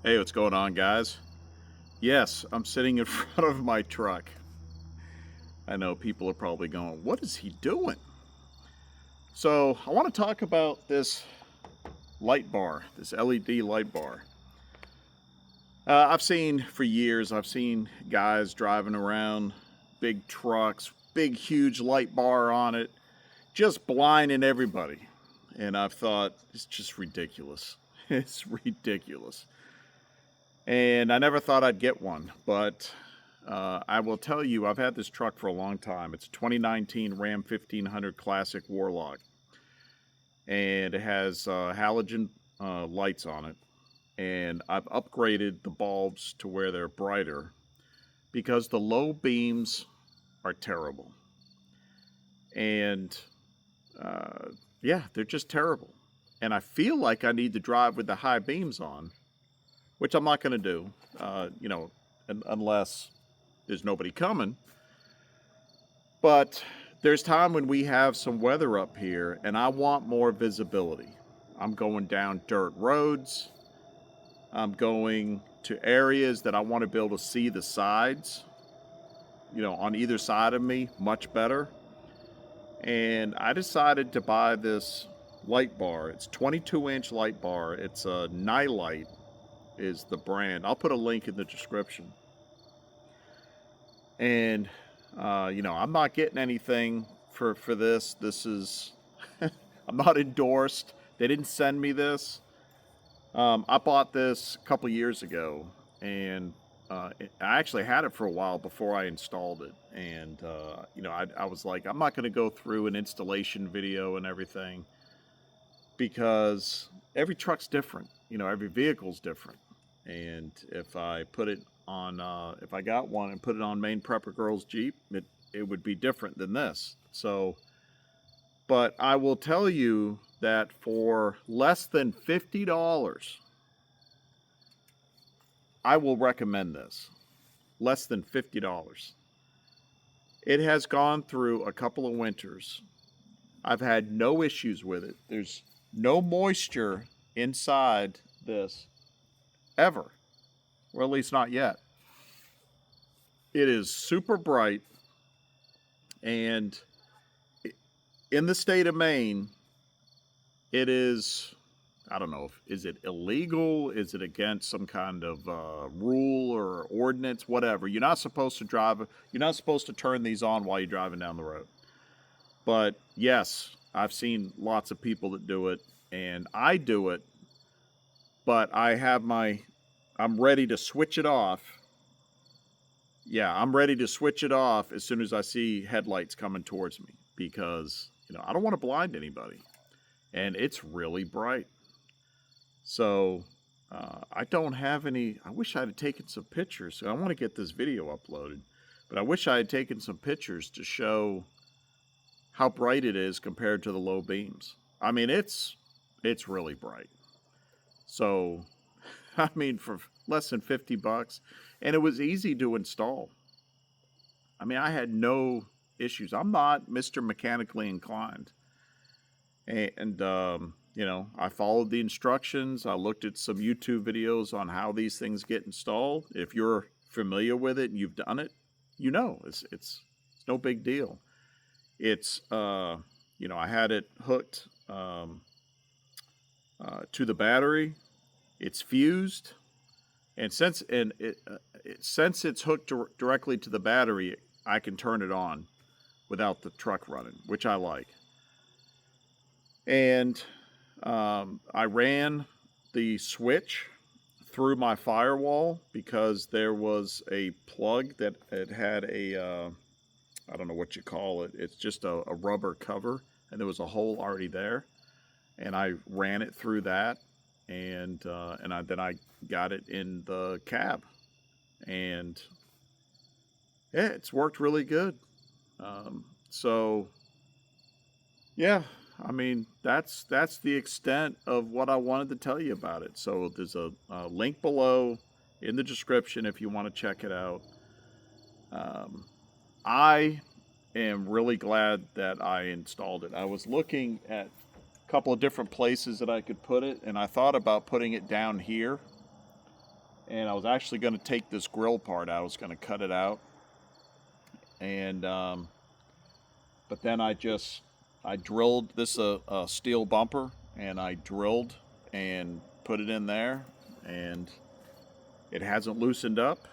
Hey, what's going on, guys? Yes, I'm sitting in front of my truck. I know people are probably going, what is he doing? So, I want to talk about this light bar, this LED light bar. I've seen for years, I've seen guys driving around big trucks, big, huge light bar on it, just blinding everybody. And I've thought, it's just ridiculous. It's ridiculous. And I never thought I'd get one, but I will tell you, I've had this truck for a long time. It's a 2019 Ram 1500 Classic Warlock, and it has halogen lights on it. And I've upgraded the bulbs to where they're brighter because the low beams are terrible. And yeah, they're just terrible. And I feel like I need to drive with the high beams on, which I'm not going to do, unless there's nobody coming. But there's time when we have some weather up here and I want more visibility. I'm going down dirt roads. I'm going to areas that I want to be able to see the sides, on either side of me much better. And I decided to buy this light bar. It's 22-inch light bar. It's a Nightlight is the brand. I'll put a link in the description. And I'm not getting anything for this. This is I'm not endorsed. They didn't send me this. I bought this a couple years ago, and I actually had it for a while before I installed it. And I was like, I'm not going to go through an installation video and everything because every truck's different. Every vehicle's different. And if I put it on, if I got one and put it on Maine Prepper Girl's Jeep, it would be different than this. So, but I will tell you that for less than $50, I will recommend this. Less than $50. It has gone through a couple of winters. I've had no issues with it. There's no moisture inside this ever, or at least not yet. It is super bright, and in the state of Maine, it is, I don't know, is it illegal? Is it against some kind of rule or ordinance, whatever? You're not supposed to drive, you're not supposed to turn these on while you're driving down the road. But yes, I've seen lots of people that do it, and I do it, but I'm ready to switch it off. Yeah, I'm ready to switch it off as soon as I see headlights coming towards me because, I don't want to blind anybody. And it's really bright. So I don't have any, I wish I had taken some pictures. So I want to get this video uploaded, but I wish I had taken some pictures to show how bright it is compared to the low beams. I mean, it's really bright. So, I mean, for less than $50, and it was easy to install. I mean, I had no issues. I'm not Mr. Mechanically inclined. And I followed the instructions. I looked at some YouTube videos on how these things get installed. If you're familiar with it and you've done it, it's no big deal. It's I had it hooked to the battery. It's fused, and since it's hooked directly to the battery, I can turn it on without the truck running, which I like. And I ran the switch through my firewall because there was a plug that it had a I don't know what you call it. It's just a rubber cover, and there was a hole already there, and I ran it through that. And then I got it in the cab, and yeah, it's worked really good. So yeah, I mean that's the extent of what I wanted to tell you about it. So there's a link below in the description if you want to check it out. I am really glad that I installed it. I was looking at couple of different places that I could put it, and I thought about putting it down here and I was actually going to take this grill part out. I was going to cut it out, and but then I drilled this a steel bumper, and I drilled and put it in there, and it hasn't loosened up.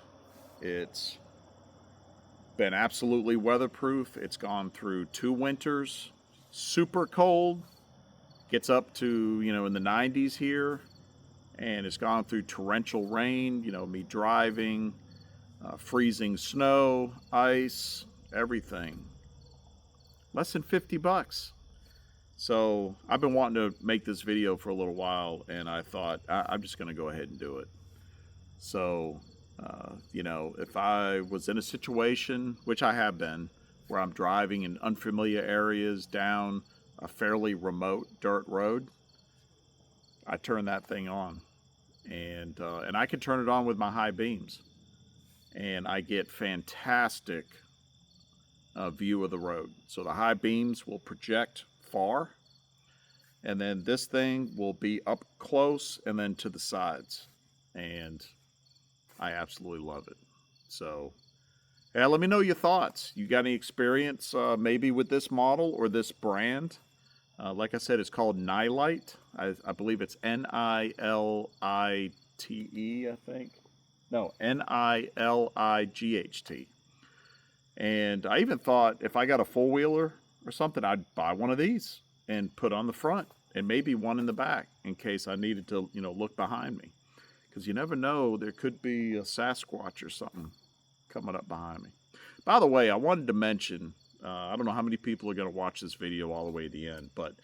It's been absolutely weatherproof. It's gone through 2 winters, super cold, gets up to, you know, in the 90s here, and it's gone through torrential rain, you know, me driving, freezing snow, ice, everything. Less than 50 bucks. So I've been wanting to make this video for a little while, and I thought I'm just going to go ahead and do it. So, you know, if I was in a situation, which I have been, where I'm driving in unfamiliar areas down a fairly remote dirt road, I turn that thing on, and I can turn it on with my high beams, and I get fantastic view of the road. So the high beams will project far, and then this thing will be up close and then to the sides, and I absolutely love it. So yeah, let me know your thoughts. You got any experience maybe with this model or this brand? Like I said, it's called Nilite. I believe it's Nilite, I think. No, Nilight. And I even thought if I got a four-wheeler or something, I'd buy one of these and put on the front, and maybe one in the back in case I needed to, you know, look behind me. Because you never know, there could be a Sasquatch or something coming up behind me. By the way, I wanted to mention, I don't know how many people are going to watch this video all the way to the end, but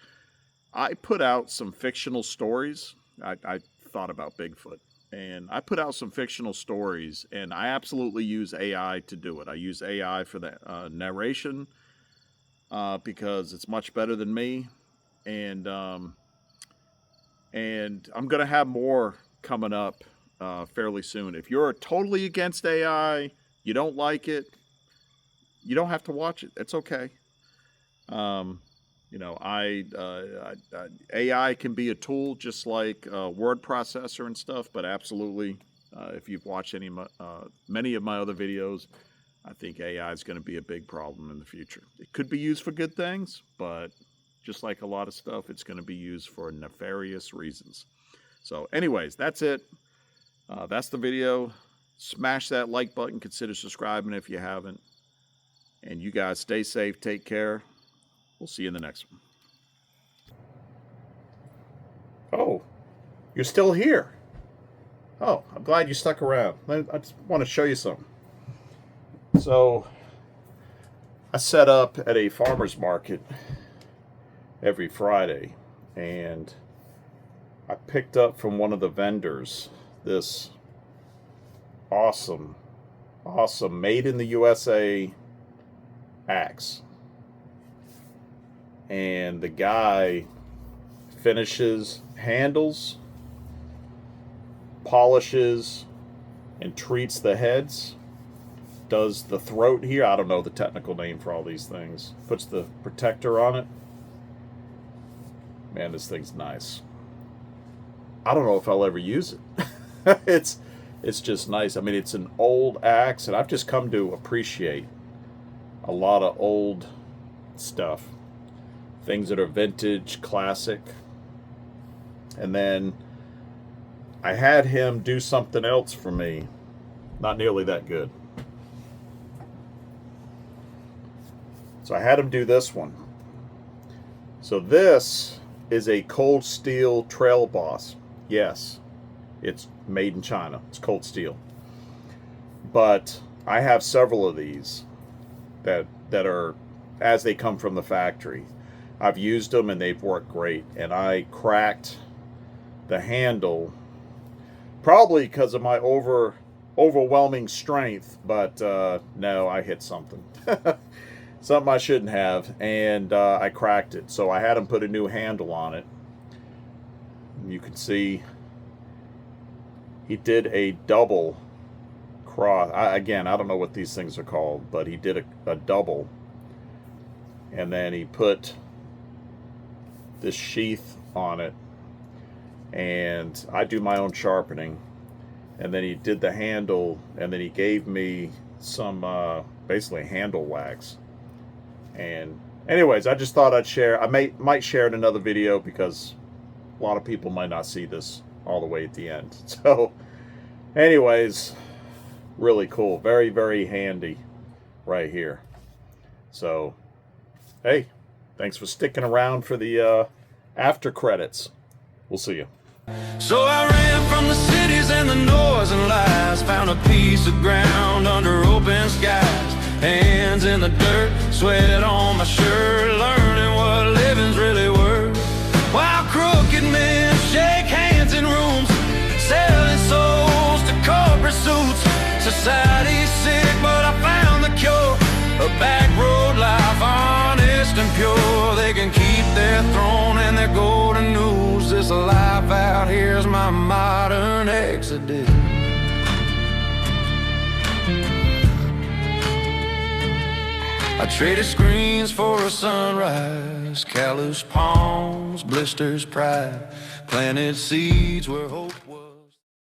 I put out some fictional stories. I thought about Bigfoot, and I put out some fictional stories, and I absolutely use AI to do it. I use AI for the narration because it's much better than me, and I'm going to have more coming up fairly soon. If you're totally against AI, you don't like it, you don't have to watch it. It's okay. You know, AI can be a tool just like a word processor and stuff, but absolutely, if you've watched many of my other videos, I think AI is going to be a big problem in the future. It could be used for good things, but just like a lot of stuff, it's going to be used for nefarious reasons. So anyways, that's it. That's the video. Smash that like button. Consider subscribing if you haven't. And you guys stay safe. Take care. We'll see you in the next one. Oh, you're still here. Oh, I'm glad you stuck around. I just want to show you something. So, I set up at a farmer's market every Friday, and I picked up from one of the vendors this awesome made in the USA axe. And the guy finishes handles, polishes, and treats the heads, does the throat here. I don't know the technical name for all these things. Puts the protector on it. Man, this thing's nice. I don't know if I'll ever use it. It's just nice. I mean, it's an old axe, and I've just come to appreciate a lot of old stuff. Things that are vintage, classic. And then I had him do something else for me. Not nearly that good. So I had him do this one. So this is a cold steel trail boss. Yes, it's made in China. It's cold steel. But I have several of these that are as they come from the factory. I've used them and they've worked great. And I cracked the handle, probably because of my overwhelming strength, but no, I hit something. Something I shouldn't have, and I cracked it. So I had him put a new handle on it. You can see he did a double cross. Again, I don't know what these things are called, but he did a double. And then he put this sheath on it. And I do my own sharpening. and then he did the handle, and then he gave me some basically handle wax. And anyways, I just thought I'd share. I might share in another video because a lot of people might not see this all the way at the end. So anyways, really cool, very, very handy right here. So hey, thanks for sticking around for the after credits. We'll see you. So I ran from the cities and the noise and lies, found a piece of ground under open skies, hands in the dirt, sweat on my shirt, learning what living's really worth. While crooked men shake hands in rooms, selling souls to corporate suits. Society's sick, but I found the cure, a back road life, honest and pure. They can keep their throne and their golden news. This life out here's my modern exodus. I traded screens for a sunrise, callous palms, blisters, pride, planted seeds where hope was.